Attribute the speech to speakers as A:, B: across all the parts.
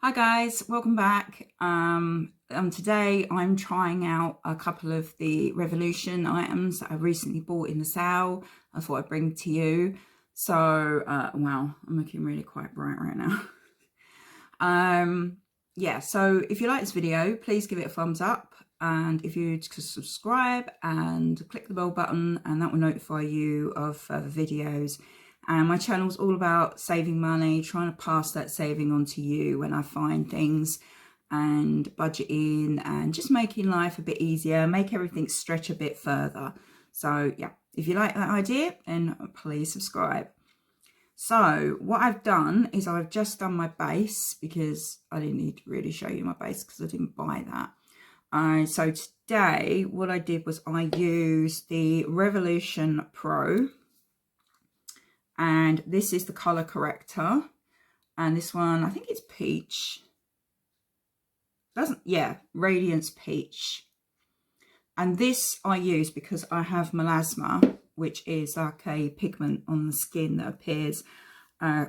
A: Hi guys, welcome back. Today I'm trying out a couple of the Revolution items that I recently bought in the sale. I thought I'd bring to you. So, wow, I'm looking really quite bright right now. Yeah, so if you like this video, please give it a thumbs up. And if you just subscribe and click the bell button, and that will notify you of further videos. And my channel's all about saving money, trying to pass that saving on to you when I find things, and budgeting and just making life a bit easier, make everything stretch a bit further. So yeah, if you like that idea, then please subscribe. So what I've done is I've just done my base because I didn't need to really show you my base because I didn't buy that. So today what I did was I used the Revolution Pro, and this is the color corrector, and this one I think it's peach. Radiance Peach. And this I use because I have melasma, which is like a pigment on the skin that appears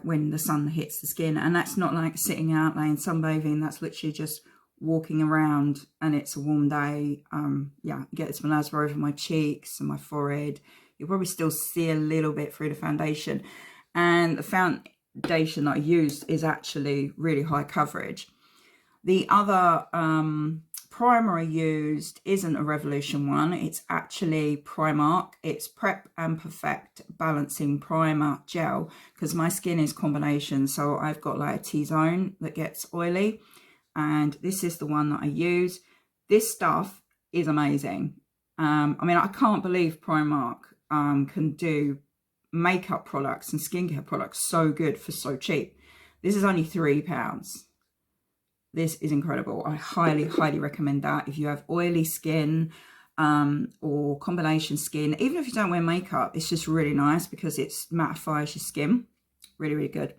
A: when the sun hits the skin. And that's not like sitting out laying sunbathing, that's literally just walking around and it's a warm day. Yeah, I get this melasma over my cheeks and my forehead. You'll probably still see a little bit through the foundation. And the foundation that I used is actually really high coverage. The other primer I used isn't a Revolution one. It's actually Primark. It's Prep and Perfect Balancing Primer Gel, because my skin is combination. So I've got like a T-zone that gets oily. And this is the one that I use. This stuff is amazing. I mean, I can't believe Primark can do makeup products and skincare products so good for so cheap. This is only £3. This is incredible. I highly, highly recommend that if you have oily skin or combination skin. Even if you don't wear makeup, it's just really nice because it mattifies your skin. Really, really good.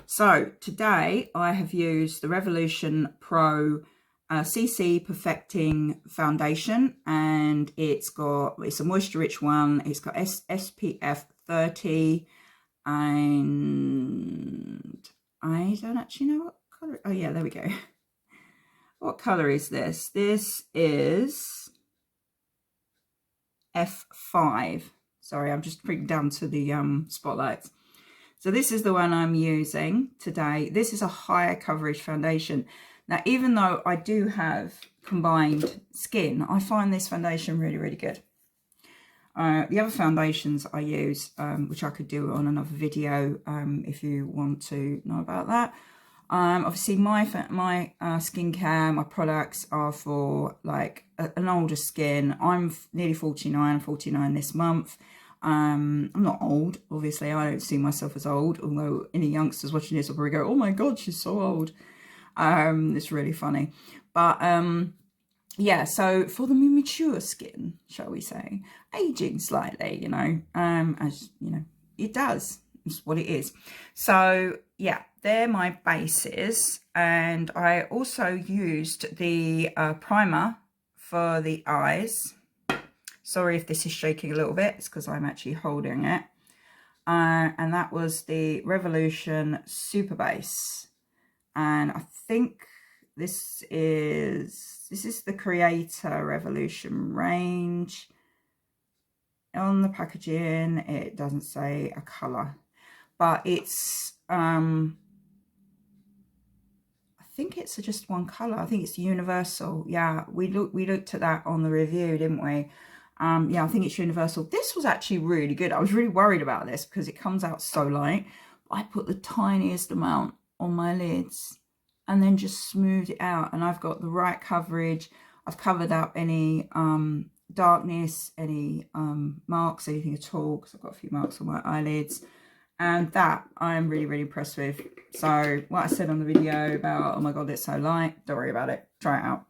A: So today I have used the Revolution Pro CC Perfecting Foundation, and it's a moisture rich one. It's got SPF 30, and I don't actually know what color. Oh yeah, there we go. What color is this? This is F5. Sorry, I'm just bringing down to the spotlights. So this is the one I'm using today. This is a higher coverage foundation. Now, even though I do have combined skin, I find this foundation really, really good. The other foundations I use, which I could do on another video if you want to know about that. Obviously, my skincare, my products are for like an older skin. I'm nearly 49 this month. I'm not old, obviously. I don't see myself as old, although any youngsters watching this will probably go, oh my god, she's so old. It's really funny. But yeah, so for the more mature skin, shall we say, aging slightly, you know, as you know, it does. It's what it is. So yeah, they're my bases. And I also used the primer for the eyes. Sorry if this is shaking a little bit, it's because I'm actually holding it. And that was the Revolution Super Base. And I think this is the Creator Revolution range. On the packaging, it doesn't say a colour, but it's I think it's just one colour. I think it's universal. Yeah, we looked at that on the review, didn't we? Yeah, I think it's universal. This was actually really good. I was really worried about this because it comes out so light. I put the tiniest amount on my lids and then just smoothed it out, and I've got the right coverage. I've covered up any darkness, any marks, anything at all, because I've got a few marks on my eyelids, and that I'm really, really impressed with. So what I said on the video about, oh my god, it's so light, don't worry about it, try it out.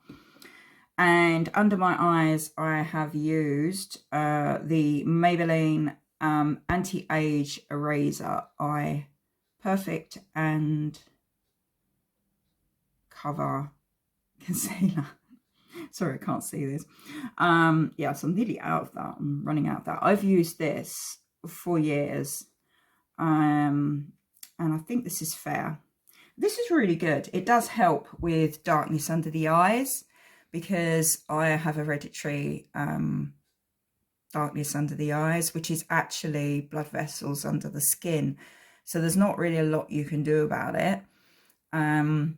A: And under my eyes, I have used the Maybelline Anti-Age Eraser Eye Perfect and Cover Concealer. Sorry, I can't see this. Yeah, so I'm nearly out of that. I'm running out of that. I've used this for years. And I think this is fair. this is really good. It does help with darkness under the eyes because I have hereditary darkness under the eyes, which is actually blood vessels under the skin. So there's not really a lot you can do about it. And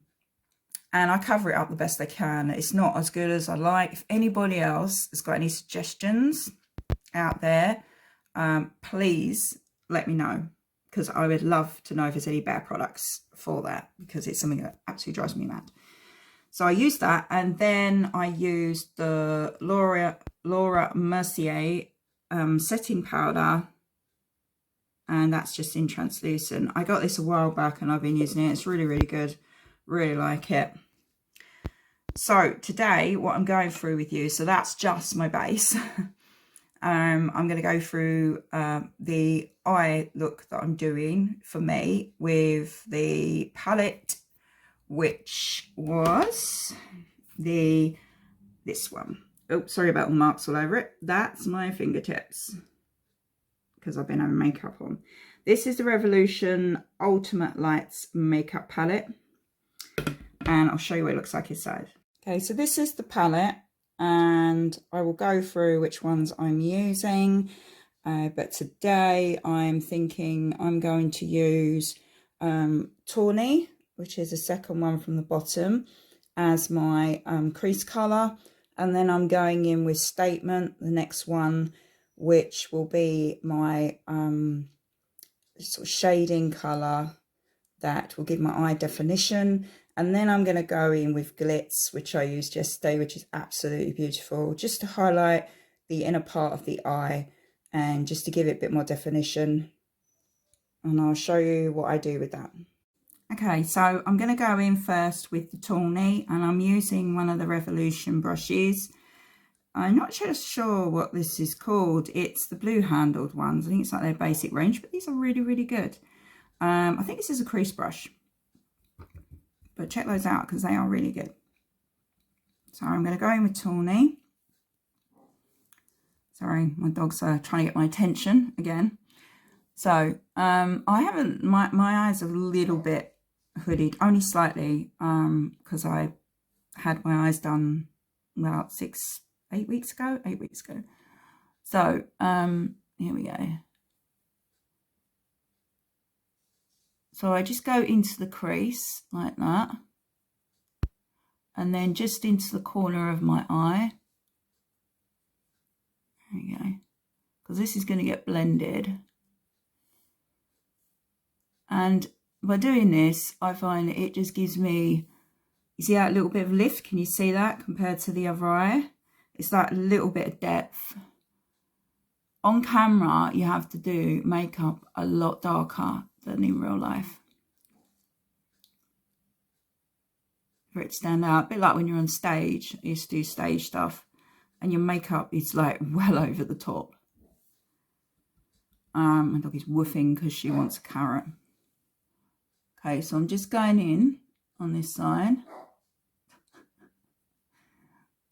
A: I cover it up the best I can. It's not as good as I like. If anybody else has got any suggestions out there, please let me know, because I would love to know if there's any better products for that, because it's something that absolutely drives me mad. So I used that, and then I used the Laura Mercier setting powder, and that's just in translucent. I got this a while back and I've been using it. It's really, really good. Really like it. So today what I'm going through with you, so that's just my base. I'm going to go through the eye look that I'm doing for me with the palette, which was this one. Oh, sorry about the marks all over it. That's my fingertips because I've been having makeup on. This is the Revolution Ultimate Lights makeup palette, and I'll show you what it looks like inside. Okay, so this is the palette, and I will go through which ones I'm using, but today I'm thinking I'm going to use Tawny, which is the second one from the bottom, as my crease colour, and then I'm going in with Statement, the next one, which will be my sort of shading colour that will give my eye definition. And then I'm going to go in with Glitz, which I used yesterday, which is absolutely beautiful, just to highlight the inner part of the eye and just to give it a bit more definition. And I'll show you what I do with that. Okay, so I'm going to go in first with the Tawny, and I'm using one of the Revolution brushes. I'm not just sure what this is called. It's the blue handled ones. I think it's like their basic range, but these are really, really good. I think this is a crease brush. But check those out because they are really good. So I'm going to go in with Tawny. Sorry, my dog's trying to get my attention again. So I haven't, my eyes are a little bit hooded, only slightly, because I had my eyes done about 8 weeks ago. So here we go. So I just go into the crease like that, and then just into the corner of my eye. There we go. Because this is going to get blended. And by doing this, I find that it just gives me, you see that little bit of lift? Can you see that compared to the other eye? It's that little bit of depth. On camera, you have to do makeup a lot darker than in real life for it to stand out. A bit like when you're on stage. I used to do stage stuff, and your makeup is like well over the top. My dog is woofing because she wants a carrot. Okay, so I'm just going in on this side.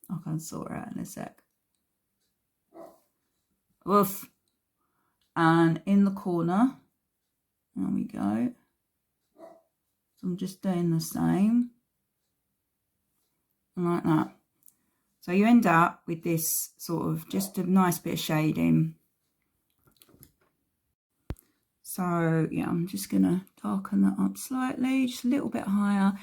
A: I can sort her out in a sec. Woof. And in the corner, there we go. So I'm just doing the same. Like that. So you end up with this sort of just a nice bit of shading. So yeah, I'm just going to darken that up slightly, just a little bit higher.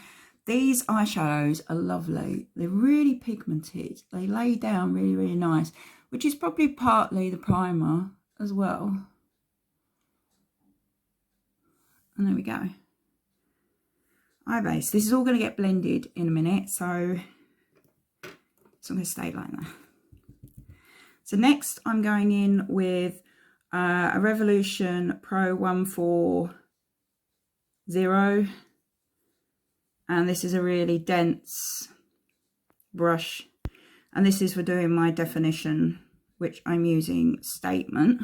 A: These eyeshadows are lovely. They're really pigmented. They lay down really, really nice, which is probably partly the primer as well. And there we go. Eye base. This is all going to get blended in a minute, so I'm going to stay like that. So next I'm going in with a Revolution Pro 140, and this is a really dense brush, and this is for doing my definition, which I'm using Statement.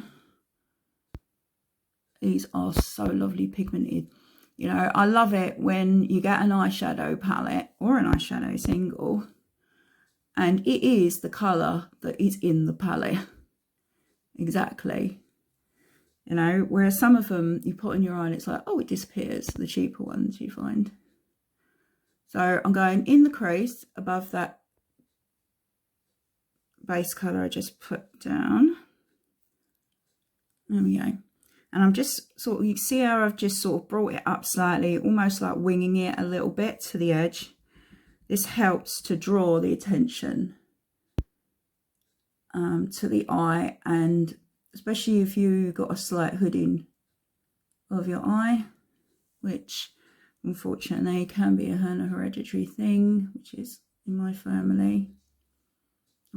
A: These are so lovely pigmented. You know, I love it when you get an eyeshadow palette or an eyeshadow single and it is the colour that is in the palette. Exactly. You know, whereas some of them you put in your eye and it's like, oh, it disappears. The cheaper ones you find. So I'm going in the crease above that base colour I just put down. There we go. And I'm just sort of, you see how I've just sort of brought it up slightly, almost like winging it a little bit to the edge. This helps to draw the attention to the eye, and especially if you've got a slight hooding of your eye, which unfortunately can be a hereditary thing, which is in my family.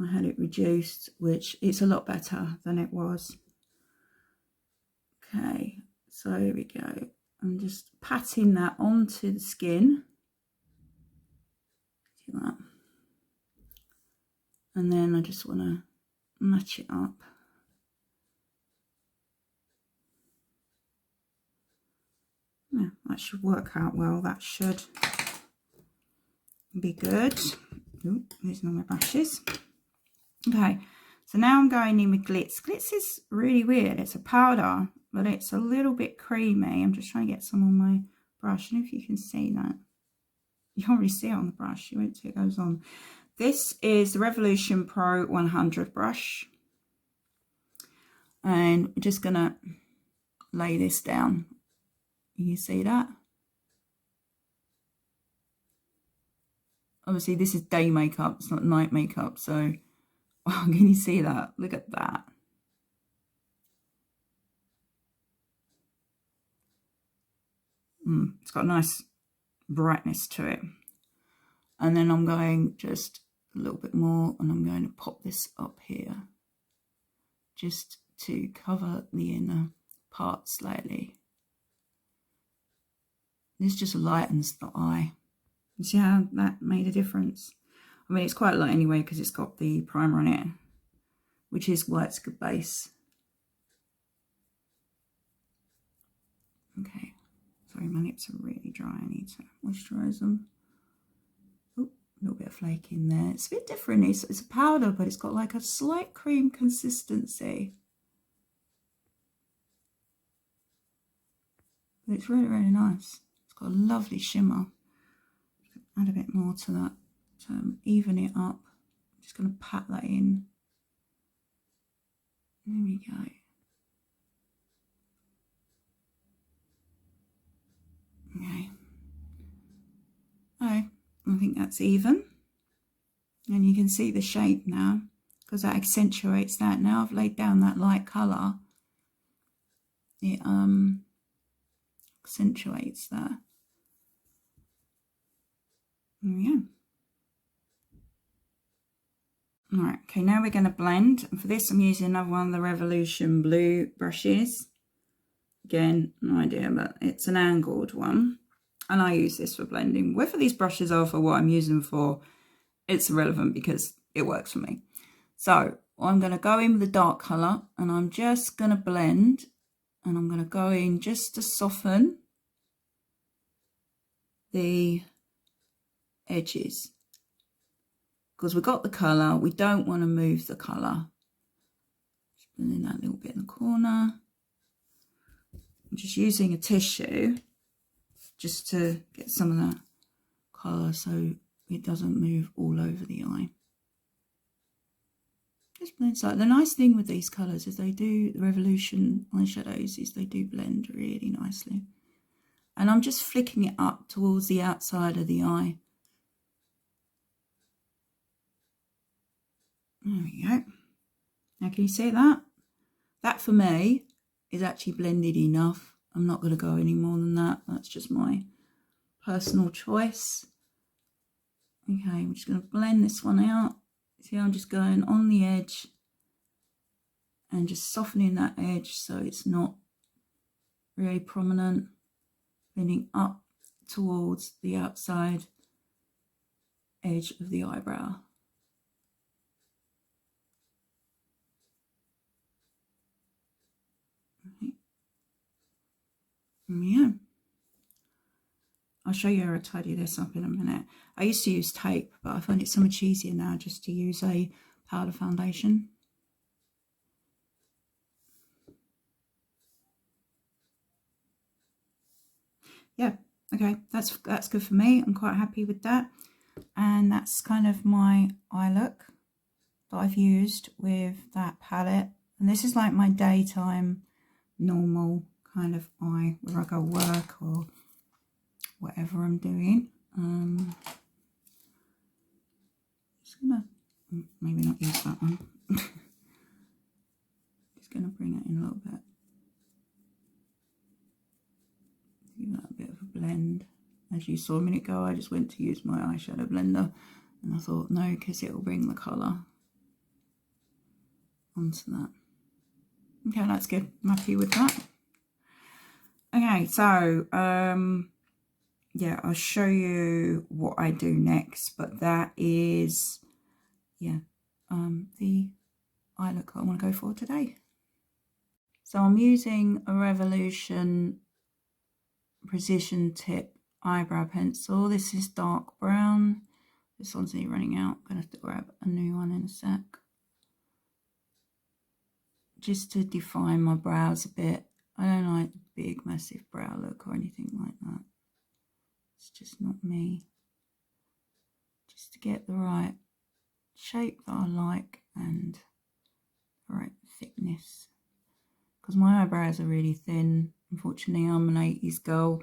A: I had it reduced, which it's a lot better than it was. Okay, so here we go. I'm just patting that onto the skin. See that? And then I just want to match it up. Yeah, that should work out well. That should be good. Ooh, losing all my brushes. Okay, so now I'm going in with Glitz. Glitz is really weird. It's a powder, but it's a little bit creamy. I'm just trying to get some on my brush. I don't know if you can see that. You can't really see it on the brush. You won't see it goes on. This is the Revolution Pro 100 brush. And we're just going to lay this down. You see that? Obviously, this is day makeup. It's not night makeup. So, oh, can you see that? Look at that. It's got a nice brightness to it. And then I'm going just a little bit more, and I'm going to pop this up here just to cover the inner part slightly. This just lightens the eye. You see how that made a difference? I mean, it's quite light anyway because it's got the primer on it, which is why it's a good base. Okay, sorry, my lips are really dry. I need to moisturise them. Oh, a little bit of flake in there. It's a bit different. It's a powder, but it's got like a slight cream consistency. But it's really, really nice. It's got a lovely shimmer. Add a bit more to that to even it up. I'm just going to pat that in. There we go. Okay. Oh, I think that's even. And you can see the shape now because that accentuates that. Now I've laid down that light colour, it accentuates that. There we go. Alright, okay, now we're going to blend. And for this, I'm using another one of the Revolution Blue brushes. Again, no idea, but it's an angled one. And I use this for blending. Whether these brushes are for what I'm using them for, it's irrelevant because it works for me. So I'm going to go in with the dark colour and I'm just going to blend. And I'm going to go in just to soften the edges. Because we've got the colour, we don't want to move the colour. Just blending that little bit in the corner. I'm just using a tissue just to get some of that colour so it doesn't move all over the eye. Just blend slightly. The nice thing with these colours is they do, the Revolution eyeshadows, is they do blend really nicely. And I'm just flicking it up towards the outside of the eye. There we go. Now can you see that? That for me is actually blended enough. I'm not going to go any more than that. That's just my personal choice. Okay, I'm just going to blend this one out. See, I'm just going on the edge and just softening that edge so it's not really prominent. Blending up towards the outside edge of the eyebrow. Yeah, I'll show you how to tidy this up in a minute. I used to use tape, but I find it so much easier now just to use a powder foundation. Yeah, Okay, that's good for me. I'm quite happy with that. And that's kind of my eye look that I've used with that palette. And this is like my daytime normal kind of eye where I go work or whatever I'm doing. Just gonna maybe not use that one. Just gonna bring it in a little bit. Give that a bit of a blend. As you saw a minute ago, I just went to use my eyeshadow blender and I thought no, because it will bring the colour onto that. Okay, that's good. I'm happy with that. Okay, so yeah, I'll show you what I do next, but that is, yeah, the eye look I want to go for today. So I'm using a Revolution Precision Tip eyebrow pencil. This is dark brown. This one's nearly running out. I'm going to have to grab a new one in a sec. Just to define my brows a bit. I don't like the big, massive brow look or anything like that. It's just not me. Just to get the right shape that I like and the right thickness. Because my eyebrows are really thin. Unfortunately, I'm an 80s girl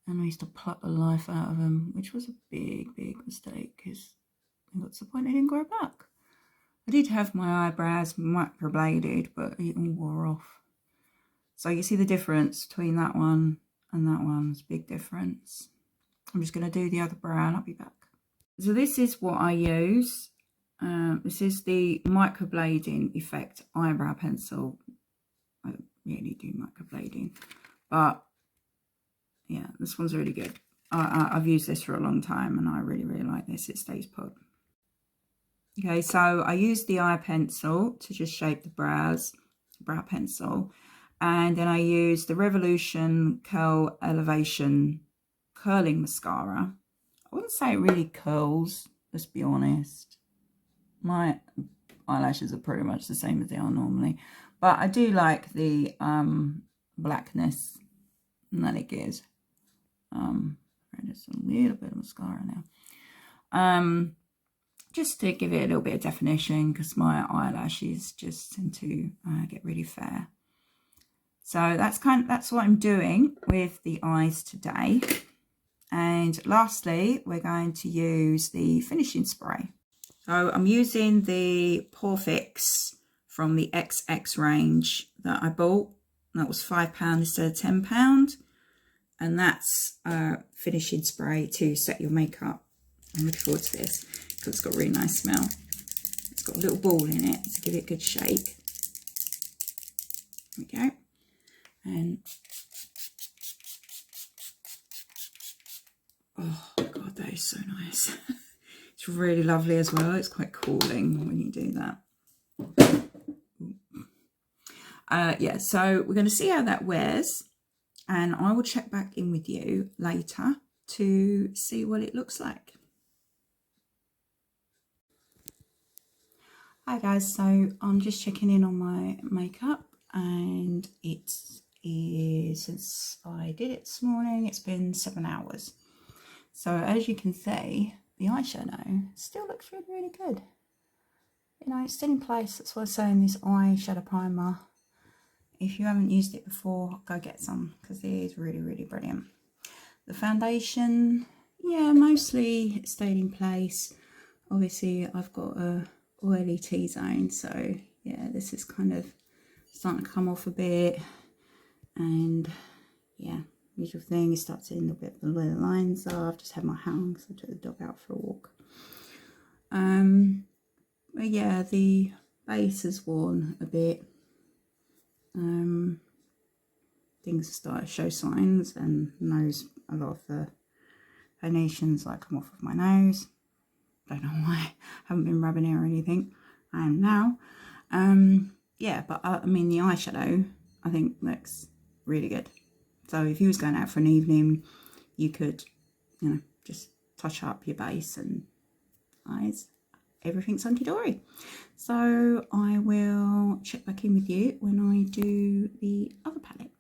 A: and I used to pluck the life out of them, which was a big, big mistake because I got to the point I didn't grow back. I did have my eyebrows microbladed, but it all wore off. So you see the difference between that one and that one. It's a big difference. I'm just going to do the other brow and I'll be back. So this is what I use. This is the microblading effect eyebrow pencil. I don't really do microblading, but yeah, this one's really good. I've used this for a long time and I really, really like this. It stays put. Okay, so I used the eye pencil to just shape the brow pencil. And then I used the Revolution Curl Elevation Curling Mascara. I wouldn't say it really curls, let's be honest. My eyelashes are pretty much the same as they are normally. But I do like the blackness that it gives. Just a little bit of mascara now. Just to give it a little bit of definition because my eyelashes just tend to get really fair. So that's what I'm doing with the eyes today. And lastly, we're going to use the finishing spray. So I'm using the Porfix from the XX range that I bought. That was £5 instead of £10. And that's finishing spray to set your makeup. I'm looking forward to this because it's got a really nice smell. It's got a little ball in it to give it a good shake. There we go. And oh God, that is so nice. It's really lovely as well. It's quite cooling when you do that. Yeah, so we're going to see how that wears. And I will check back in with you later to see what it looks like. Hi guys, so I'm just checking in on my makeup and it is, since I did it this morning, it's been 7 hours. So as you can see, the eyeshadow still looks really, really good. You know, it's still in place. That's why I'm saying this eyeshadow primer, if you haven't used it before, go get some because it is really, really brilliant. The foundation, yeah, mostly stayed in place. Obviously, I've got a oily T-zone, so yeah, this is kind of starting to come off a bit. And yeah, usual thing, you start seeing a bit where the lines are. I've just had my hat on because I took the dog out for a walk. But yeah, the base has worn a bit. Things start to show signs, and nose, a lot of the foundations like come off of my nose. Don't know why. I haven't been rubbing it or anything. I am now. Yeah, but I mean the eyeshadow I think looks really good. So if you was going out for an evening, you could, you know, just touch up your base and eyes. Everything's hunky-dory. So I will check back in with you when I do the other palette.